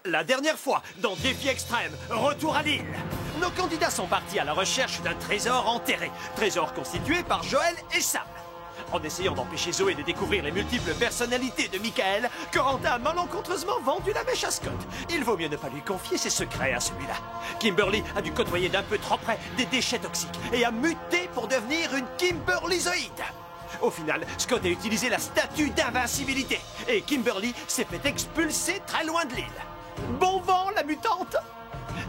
La dernière fois, dans Défi Extrême, retour à l'île, nos candidats sont partis à la recherche d'un trésor enterré. Trésor constitué par Joël et Sam. En essayant d'empêcher Zoé de découvrir les multiples personnalités de Michael, Corentin a malencontreusement vendu la mèche à Scott. Il vaut mieux ne pas lui confier ses secrets à celui-là. Kimberly a dû côtoyer d'un peu trop près des déchets toxiques et a muté pour devenir une Kimberlyzoïde. Au final, Scott a utilisé la statue d'invincibilité et Kimberly s'est fait expulser très loin de l'île. Bon vent, la mutante!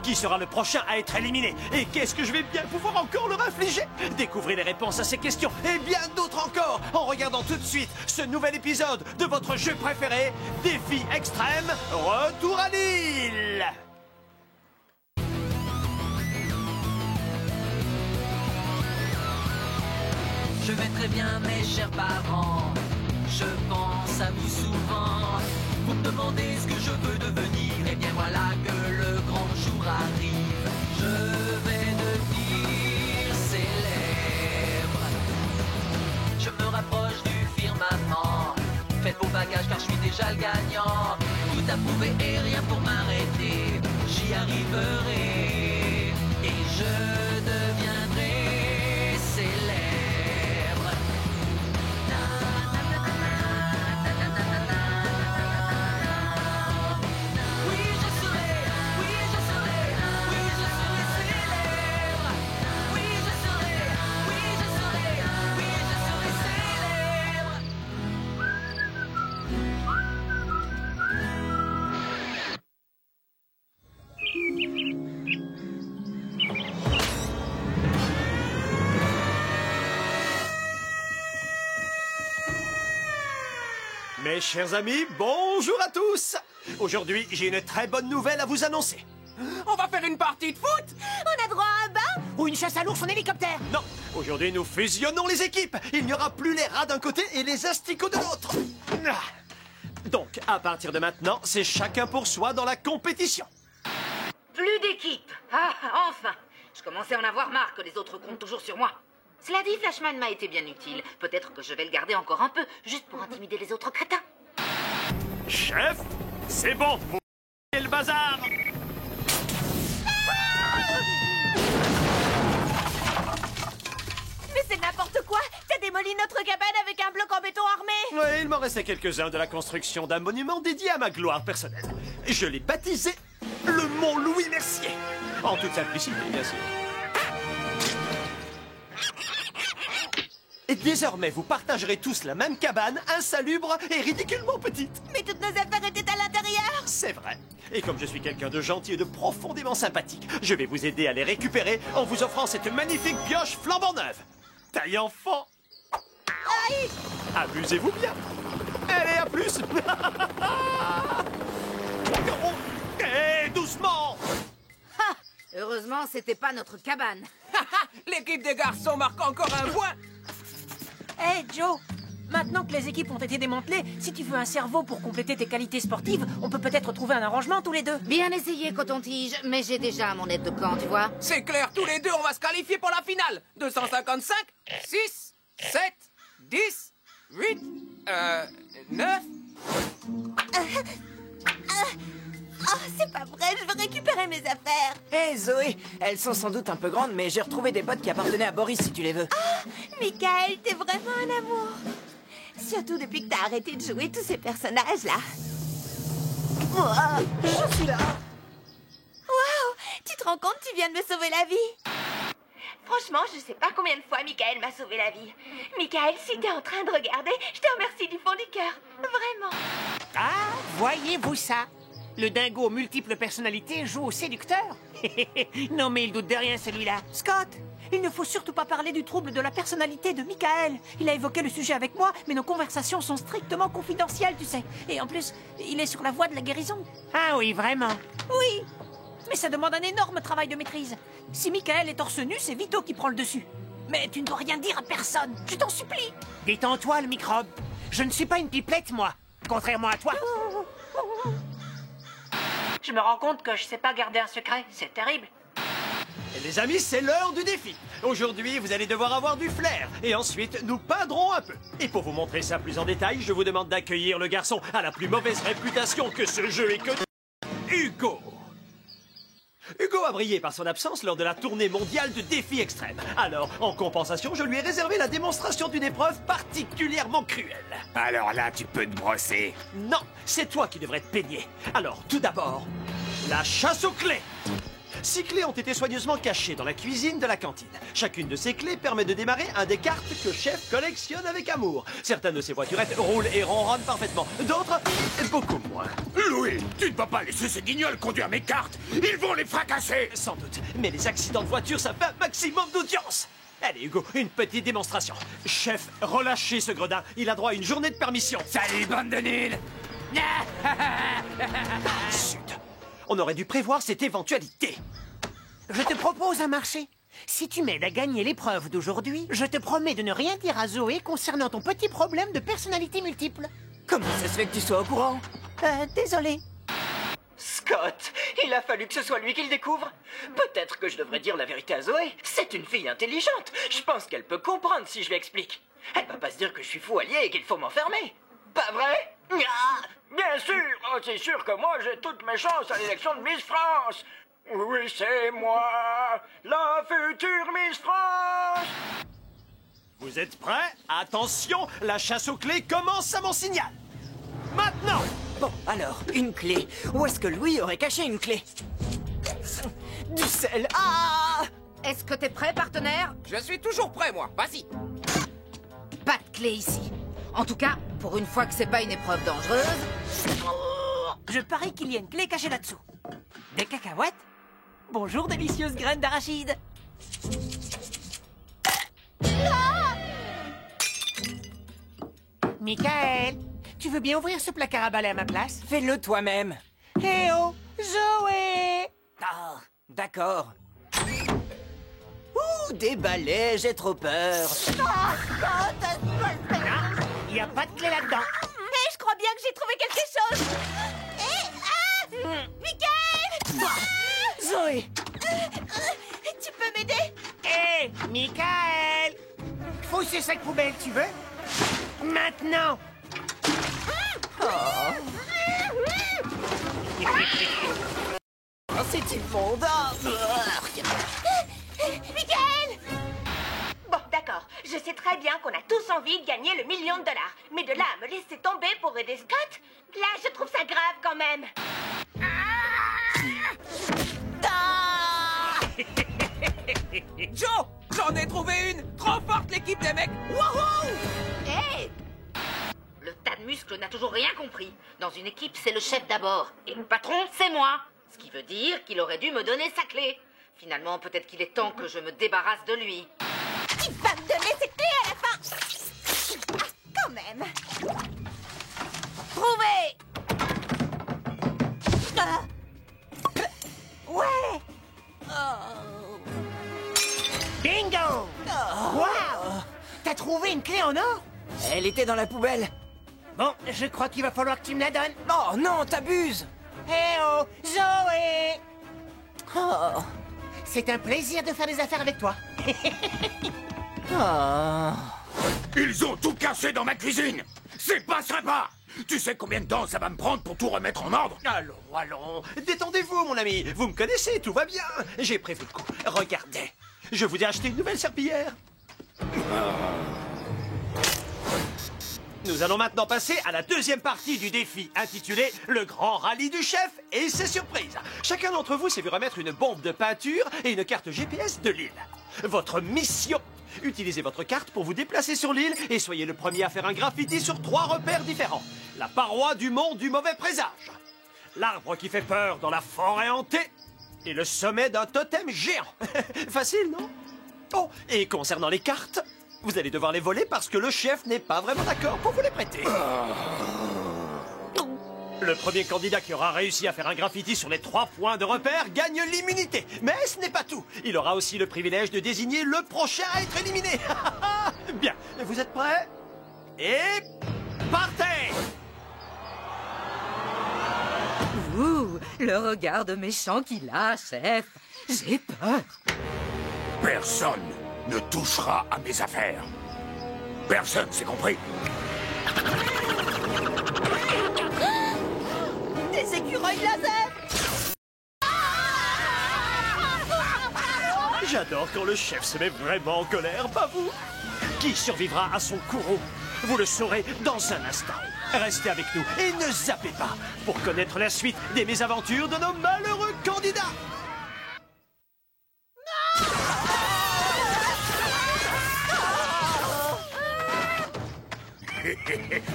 Qui sera le prochain à être éliminé? Et qu'est-ce que je vais bien pouvoir encore leur infliger? Découvrez les réponses à ces questions et bien d'autres encore en regardant tout de suite ce nouvel épisode de votre jeu préféré, Défi Extrême, Retour à l'île! Je vais très bien, mes chers parents. Je pense à vous souvent. Vous me demandez ce que je veux devenir. Et bien voilà que le grand jour arrive. Je vais devenir célèbre. Je me rapproche du firmament. Faites vos bagages car je suis déjà le gagnant. Tout à prouver et rien pour m'arrêter. J'y arriverai. Et je deviendrai célèbre. Mes chers amis, bonjour à tous! Aujourd'hui, j'ai une très bonne nouvelle à vous annoncer. On va faire une partie de foot. On a droit à un bain ou une chasse à l'ours en hélicoptère? Non, aujourd'hui nous fusionnons les équipes. Il n'y aura plus les rats d'un côté et les asticots de l'autre. Donc, à partir de maintenant, c'est chacun pour soi dans la compétition. Plus d'équipe. Ah, enfin. Je commençais à en avoir marre que les autres comptent toujours sur moi. Cela dit, Flashman m'a été bien utile. Peut-être que je vais le garder encore un peu, juste pour intimider les autres crétins. Chef, c'est bon, vous le bazar. Mais c'est n'importe quoi! T'as démoli notre cabane avec un bloc en béton armé! Oui, il m'en restait quelques-uns de la construction d'un monument dédié à ma gloire personnelle. Je l'ai baptisé le Mont Louis Mercier. En toute simplicité, bien sûr. Et désormais, vous partagerez tous la même cabane, insalubre et ridiculement petite. Mais toutes nos affaires étaient à l'intérieur! C'est vrai. Et comme je suis quelqu'un de gentil et de profondément sympathique, je vais vous aider à les récupérer en vous offrant cette magnifique pioche flambant neuve. Taille enfant. Aïe! Amusez-vous bien. Allez, à plus. Et doucement. Ha! Heureusement, c'était pas notre cabane. L'équipe des garçons marque encore un point. Hé, Joe! Maintenant que les équipes ont été démantelées, si tu veux un cerveau pour compléter tes qualités sportives, on peut peut-être trouver un arrangement tous les deux. Bien essayé, coton-tige, mais j'ai déjà mon aide de camp, tu vois. C'est clair, tous les deux, on va se qualifier pour la finale. 255, 6, 7, 10, 8, 9... Oh, c'est pas vrai, je veux récupérer mes affaires! Hé Zoé, elles sont sans doute un peu grandes, mais j'ai retrouvé des bottes qui appartenaient à Boris si tu les veux. Ah, Michael, t'es vraiment un amour! Surtout depuis que t'as arrêté de jouer tous ces personnages-là. Je suis là. Waouh! Tu te rends compte, tu viens de me sauver la vie! Franchement, je sais pas combien de fois Michael m'a sauvé la vie. Michael, si t'es en train de regarder, je te remercie du fond du cœur. Vraiment. Ah, voyez-vous ça? Le dingo aux multiples personnalités joue au séducteur. Non mais il doute de rien celui-là. Scott, il ne faut surtout pas parler du trouble de la personnalité de Michael. Il a évoqué le sujet avec moi, mais nos conversations sont strictement confidentielles, tu sais. Et en plus, il est sur la voie de la guérison. Ah oui, vraiment. Oui, mais ça demande un énorme travail de maîtrise. Si Michael est torse nu, c'est Vito qui prend le dessus. Mais tu ne dois rien dire à personne, je t'en supplie. Détends-toi le microbe. Je ne suis pas une pipelette, moi. Contrairement à toi. Je me rends compte que je sais pas garder un secret, c'est terrible. Et les amis, c'est l'heure du défi. Aujourd'hui, vous allez devoir avoir du flair. Et ensuite, nous peindrons un peu. Et pour vous montrer ça plus en détail, je vous demande d'accueillir le garçon à la plus mauvaise réputation que ce jeu ait connu. Hugo. Hugo a brillé par son absence lors de la tournée mondiale de défis extrêmes. Alors, en compensation, je lui ai réservé la démonstration d'une épreuve particulièrement cruelle. Alors là, tu peux te brosser. Non, c'est toi qui devrais te peigner. Alors, tout d'abord, la chasse aux clés. 6 clés ont été soigneusement cachées dans la cuisine de la cantine. Chacune de ces clés permet de démarrer un des cartes que Chef collectionne avec amour. Certaines de ces voiturettes roulent et ronronnent parfaitement. D'autres, beaucoup moins. Louis, tu ne vas pas laisser ces guignols conduire mes cartes. Ils vont les fracasser. Sans doute. Mais les accidents de voiture, ça fait un maximum d'audience. Allez, Hugo, une petite démonstration. Chef, relâchez ce gredin. Il a droit à une journée de permission. Salut, bande de nuls. Zut. On aurait dû prévoir cette éventualité. Je te propose un marché. Si tu m'aides à gagner l'épreuve d'aujourd'hui, je te promets de ne rien dire à Zoé concernant ton petit problème de personnalité multiple. Comment ça se fait que tu sois au courant? Désolé. Scott, il a fallu que ce soit lui qui le découvre. Peut-être que je devrais dire la vérité à Zoé. C'est une fille intelligente. Je pense qu'elle peut comprendre si je lui explique. Elle va pas se dire que je suis fou allié et qu'il faut m'enfermer. Pas vrai? Bien sûr! Oh, c'est sûr que moi, j'ai toutes mes chances à l'élection de Miss France! Oui, c'est moi, la future Miss France! Vous êtes prêts? Attention, la chasse aux clés commence à mon signal. Maintenant! Bon, alors, une clé. Où est-ce que Louis aurait caché une clé? Du sel. Ah! Est-ce que t'es prêt, partenaire? Je suis toujours prêt, moi. Vas-y. Pas de clé ici. En tout cas, pour une fois que c'est pas une épreuve dangereuse... Je parie qu'il y a une clé cachée là-dessous. Des cacahuètes? Bonjour, délicieuses graines d'arachide. Michael, tu veux bien ouvrir ce placard à balai à ma place? Fais-le toi-même. Eh oh, Zoé! Ah, d'accord. Ouh, des balais, j'ai trop peur. Il n'y a pas de clé là-dedans. Mais je crois bien que j'ai trouvé quelque chose. Michael! Zoé! Tu peux m'aider? Hé, Michael! Fouille ces sacs poubelles, tu veux? Maintenant! Oh, c'est immonde. Michael! Bon, d'accord. Je sais très bien qu'on a tous envie de gagner le $1 million. Mais de là à me laisser tomber pour aider Scott, là, je trouve ça grave quand même. Joe, j'en ai trouvé une. Trop forte, l'équipe des mecs. Wouhou! Hey! Le tas de muscles n'a toujours rien compris. Dans une équipe, c'est le chef d'abord. Et le patron, c'est moi. Ce qui veut dire qu'il aurait dû me donner sa clé. Finalement, peut-être qu'il est temps que je me débarrasse de lui. Il va me donner ses clés à la fin. Ah, quand même. Trouvé! Ah. Ouais! Bingo! Wow! T'as trouvé une clé en or? Elle était dans la poubelle. Bon, je crois qu'il va falloir que tu me la donnes. Oh non, t'abuses. Eh oh, Zoé! Oh. C'est un plaisir de faire des affaires avec toi. Oh. Ils ont tout cassé dans ma cuisine. C'est pas sympa. Tu sais combien de temps ça va me prendre pour tout remettre en ordre? Allons, détendez-vous, mon ami. Vous me connaissez, tout va bien. J'ai prévu le coup. Regardez, je vous ai acheté une nouvelle serpillière. Nous allons maintenant passer à la deuxième partie du défi, intitulé « Le grand rallye du chef et ses surprises ». Chacun d'entre vous s'est vu remettre une bombe de peinture et une carte GPS de l'île. Votre mission: utilisez votre carte pour vous déplacer sur l'île et soyez le premier à faire un graffiti sur 3 repères différents. La paroi du mont du mauvais présage, l'arbre qui fait peur dans la forêt hantée et le sommet d'un totem géant. Facile, non? Oh, et concernant les cartes, vous allez devoir les voler parce que le chef n'est pas vraiment d'accord pour vous les prêter. Le premier candidat qui aura réussi à faire un graffiti sur les 3 points de repère gagne l'immunité. Mais ce n'est pas tout. Il aura aussi le privilège de désigner le prochain à être éliminé. Bien, vous êtes prêts? Et partez! Ouh, le regard de méchant qu'il a, chef. J'ai peur. Personne ne touchera à mes affaires. Personne, c'est compris? Des écureuils laser! J'adore quand le chef se met vraiment en colère, pas vous? Qui survivra à son courroux? Vous le saurez dans un instant. Restez avec nous et ne zappez pas pour connaître la suite des mésaventures de nos malheureux candidats.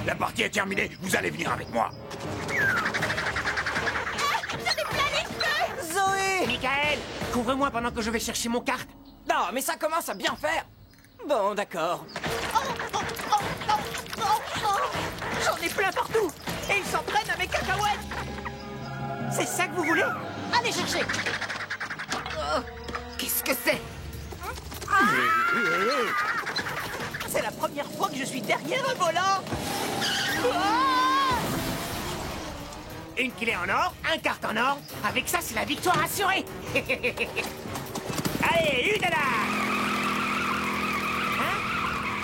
La partie est terminée, vous allez venir avec moi. Zoé! Michael, couvre-moi pendant que je vais chercher mon carte. Non, mais ça commence à bien faire. Bon, d'accord. J'en ai plein partout! Et ils s'entraînent avec cacahuètes! C'est ça que vous voulez? Allez chercher! Qu'est-ce que c'est? C'est la première fois que je suis derrière un volant! Une clé en or, un carte en or. Avec ça, c'est la victoire assurée! Allez, une là!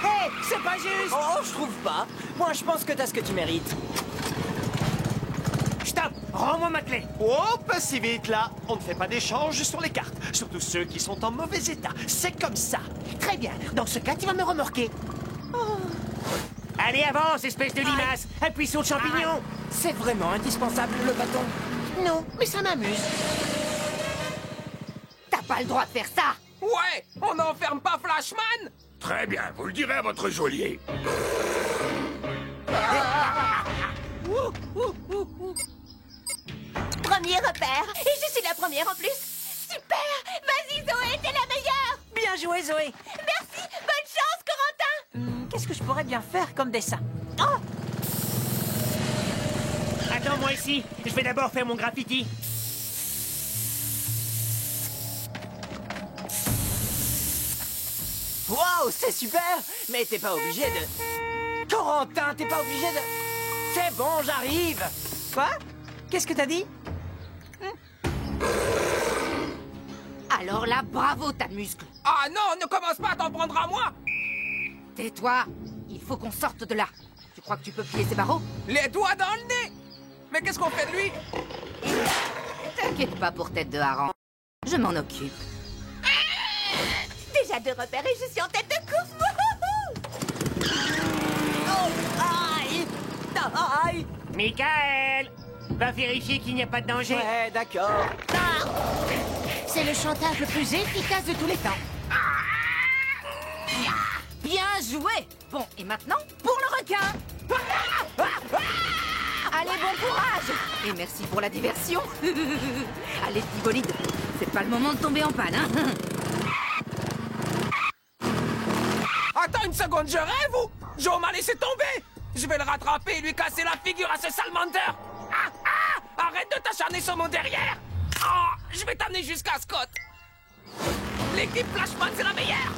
Hé, c'est pas juste! Oh, je trouve pas. Moi, je pense que t'as ce que tu mérites. Stop! Rends-moi ma clé! Oh, pas si vite là. On ne fait pas d'échange sur les cartes. Surtout ceux qui sont en mauvais état. C'est comme ça. Très bien. Dans ce cas, tu vas me remorquer. Allez, avance, espèce de limace! Appuie sur le champignon! C'est vraiment indispensable, le bâton. Non, mais ça m'amuse. T'as pas le droit de faire ça! Ouais, on n'enferme pas Flashman! Très bien, vous le direz à votre geôlier. Premier repère. Et je suis la première en plus. Super. Vas-y, Zoé, t'es la meilleure. Bien joué, Zoé! Merci. Bonne chance, Corentin. Qu'est-ce que je pourrais bien faire comme dessin? Oh! Attends-moi ici. Je vais d'abord faire mon graffiti. Waouh, c'est super. Mais t'es pas obligé de... Corentin, t'es pas obligé de... C'est bon, j'arrive. Quoi? Qu'est-ce que t'as dit? Alors là, bravo, tas de muscles! Ah non, ne commence pas à t'en prendre à moi! Tais-toi! Il faut qu'on sorte de là. Tu crois que tu peux plier ces barreaux? Les doigts dans le nez! Mais qu'est-ce qu'on fait de lui? T'inquiète pas pour tête de hareng. Je m'en occupe. Déjà 2 repères et je suis en tête de course. Wouhou! Oh, aïe. Aïe. Michael! Va vérifier qu'il n'y a pas de danger. Ouais, d'accord. C'est le chantage le plus efficace de tous les temps. Bien joué! Bon, et maintenant, pour le requin! Allez, bon courage! Et merci pour la diversion! Allez, petit bolide, c'est pas le moment de tomber en panne, hein? Attends une seconde, je rêve ou? Joe m'a laissé tomber! Je vais le rattraper et lui casser la figure à ce salamander! Arrête de t'acharner sur mon derrière! Je vais t'amener jusqu'à Scott! L'équipe Flashman, c'est la meilleure!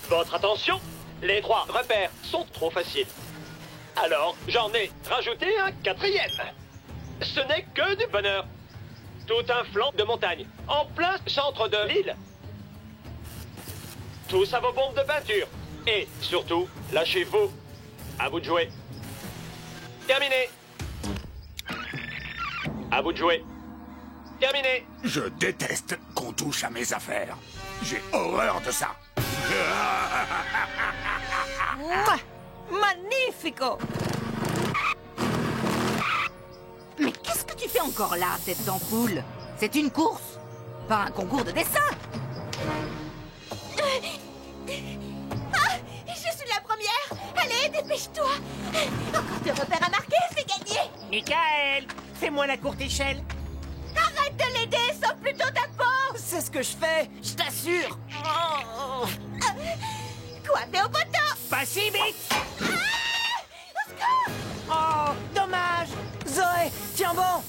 Votre attention, les 3 repères sont trop faciles. Alors, j'en ai rajouté un 4e. Ce n'est que du bonheur. Tout un flanc de montagne, en plein centre de l'île. Tous à vos bombes de peinture. Et surtout, lâchez-vous. À vous de jouer. Terminé. À vous de jouer. Terminé. Je déteste qu'on touche à mes affaires. J'ai horreur de ça. Magnifico! Mais qu'est-ce que tu fais encore là, tête d'ampoule? C'est une course, pas un concours de dessin! Je suis la première. Allez, dépêche-toi. Encore 2 repères à marquer, c'est gagné. Michael! Fais-moi la courte échelle. Arrête de l'aider, sauve plutôt ta peau. C'est ce que je fais, je t'assure. Oh. Coiffé au poteau. Pas si vite! Au secours. Oh, dommage! Zoé, tiens bon.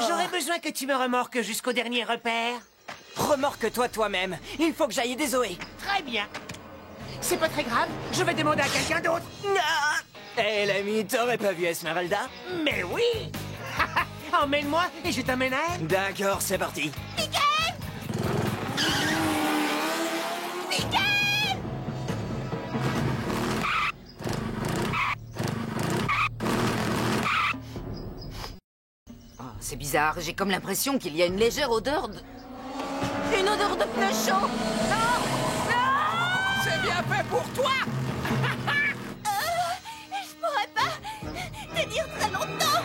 J'aurais besoin que tu me remorques jusqu'au dernier repère. Remorque-toi toi-même. Il faut que j'aille aider Zoé. Très bien. C'est pas très grave, je vais demander à quelqu'un d'autre. Hé, l'ami, t'aurais pas vu Esmeralda? Mais oui! Emmène-moi et je t'emmène à elle. D'accord, c'est parti. Michael. Michael. Oh, C'est bizarre, j'ai comme l'impression qu'il y a une légère odeur de... Une odeur de pneu chaud. Non, non. C'est bien fait pour toi. Je pourrais pas tenir très longtemps.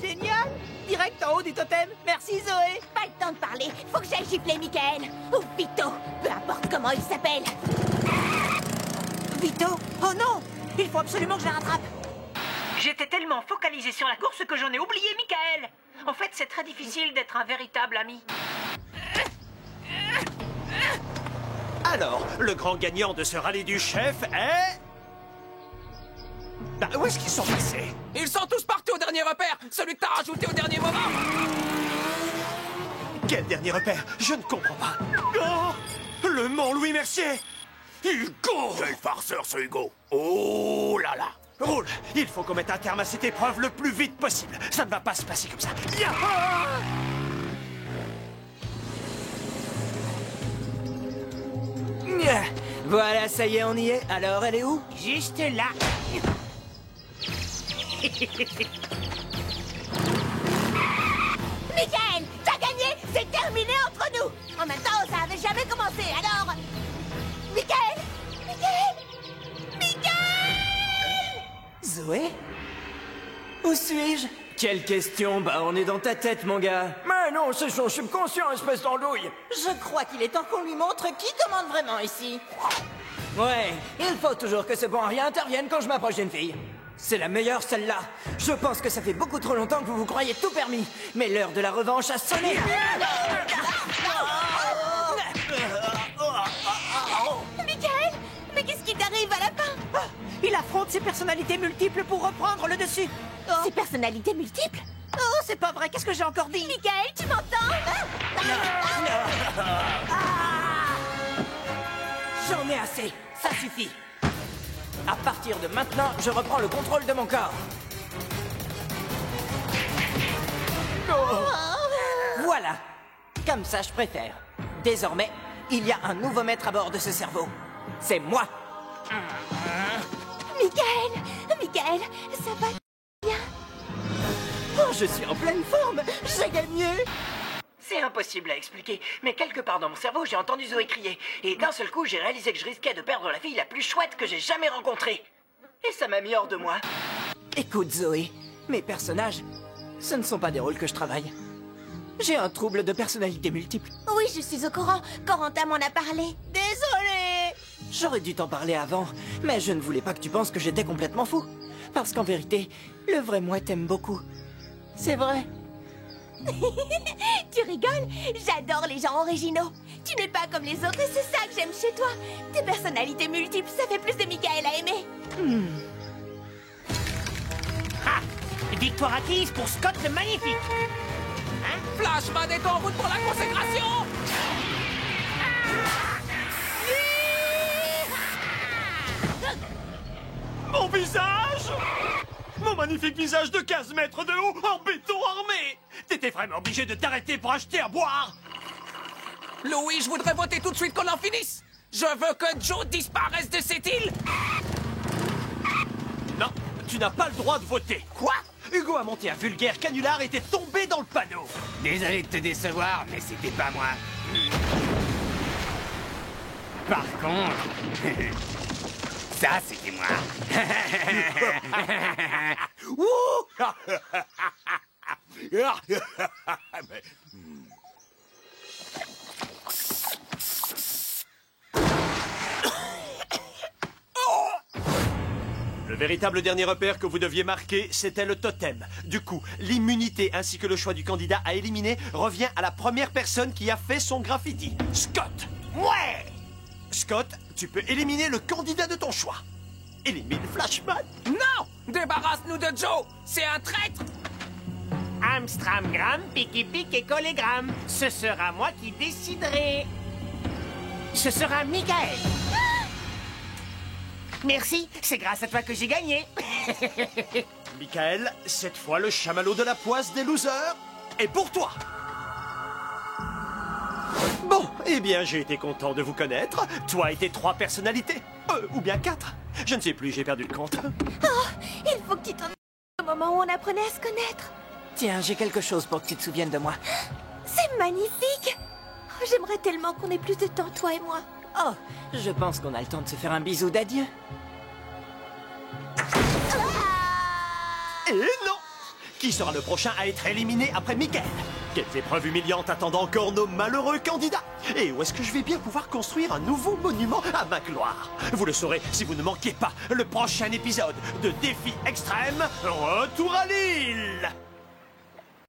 Génial! Direct en haut du totem. Merci, Zoé. Pas le temps de parler. Faut que j'aille gifler Michael. Ou Vito. Peu importe comment il s'appelle. Vito? Oh non! Il faut absolument que je la rattrape. J'étais tellement focalisé sur la course que j'en ai oublié Michael. En fait, c'est très difficile d'être un véritable ami. Alors, le grand gagnant de ce rallye du chef est... Bah, où est-ce qu'ils sont passés? Ils sont tous partis au dernier repère. Celui que t'as rajouté au dernier moment. Quel dernier repère? Je ne comprends pas. Oh, le Mont Louis Mercier! Hugo! Quel farceur ce Hugo! Oh là là! Roule! Il faut qu'on mette un terme à cette épreuve le plus vite possible. Ça ne va pas se passer comme ça. Ya! Voilà, ça y est, on y est. Alors, elle est où? Juste là. Michael, t'as gagné. C'est terminé entre nous. En même temps, ça avait jamais commencé. Alors... Michael! Michael! Michael! Zoé? Où suis-je? Quelle question? Bah, on est dans ta tête, mon gars. Mais non, c'est son subconscient, espèce d'andouille. Je crois qu'il est temps qu'on lui montre qui commande vraiment ici. Ouais, il faut toujours que ce bon à rien intervienne quand je m'approche d'une fille. C'est la meilleure, celle-là. Je pense que ça fait beaucoup trop longtemps que vous vous croyez tout permis. Mais l'heure de la revanche a sonné. Michael! Mais qu'est-ce qui t'arrive à la fin? Il affronte ses personnalités multiples pour reprendre le dessus. Ses personnalités multiples? Oh, c'est pas vrai. Qu'est-ce que j'ai encore dit? Michael, tu m'entends? J'en ai assez. Ça suffit. À partir de maintenant, je reprends le contrôle de mon corps. Voilà. Comme ça, je préfère. Désormais, il y a un nouveau maître à bord de ce cerveau. C'est moi. Michael, ça va bien? Oh, je suis en pleine forme. J'ai gagné. C'est impossible à expliquer, mais quelque part dans mon cerveau, j'ai entendu Zoé crier. Et d'un seul coup, j'ai réalisé que je risquais de perdre la fille la plus chouette que j'ai jamais rencontrée. Et ça m'a mis hors de moi. Écoute, Zoé, mes personnages, ce ne sont pas des rôles que je travaille. J'ai un trouble de personnalité multiple. Oui, je suis au courant. Corentin m'en a parlé. Désolée! J'aurais dû t'en parler avant, mais je ne voulais pas que tu penses que j'étais complètement fou. Parce qu'en vérité, le vrai moi t'aime beaucoup. C'est vrai. Tu rigoles? J'adore les gens originaux. Tu n'es pas comme les autres et c'est ça que j'aime chez toi. Tes personnalités multiples, ça fait plus de Michael à aimer. Ah! Victoire acquise pour Scott le Magnifique. Flashman est en route pour la consécration. Mon visage! Mon magnifique visage de 15 mètres de haut en béton armé! T'étais vraiment obligé de t'arrêter pour acheter à boire? Louis, je voudrais voter tout de suite qu'on en finisse. Je veux que Joe disparaisse de cette île. Non, tu n'as pas le droit de voter. Quoi? Hugo a monté un vulgaire canular et était tombé dans le panneau. Désolé de te décevoir, mais c'était pas moi. Par contre... ça, c'était moi. Le véritable dernier repère que vous deviez marquer, c'était le totem. Du coup, l'immunité ainsi que le choix du candidat à éliminer revient à la première personne qui a fait son graffiti. Scott! Ouais! Scott, tu peux éliminer le candidat de ton choix. Élimine Flashman. Non! Débarrasse-nous de Joe! C'est un traître! Amstramgram, piqui-pic et collégramme. Ce sera moi qui déciderai. Ce sera Michael. Merci, c'est grâce à toi que j'ai gagné. Michael, cette fois le chamallow de la poisse des losers est pour toi. Bon, eh bien j'ai été content de vous connaître. Toi et tes 3 personnalités. Ou bien 4. Je ne sais plus, j'ai perdu le compte. Oh, il faut que tu t'en au moment où on apprenait à se connaître. Tiens, j'ai quelque chose pour que tu te souviennes de moi. C'est magnifique. Oh, j'aimerais tellement qu'on ait plus de temps, toi et moi. Oh, je pense qu'on a le temps de se faire un bisou d'adieu. Et non! Qui sera le prochain à être éliminé après Michael? Quelles épreuves humiliantes attendent encore nos malheureux candidats? Et où est-ce que je vais bien pouvoir construire un nouveau monument à ma gloire? Vous le saurez si vous ne manquez pas le prochain épisode de Défi Extrême, Retour à l'île!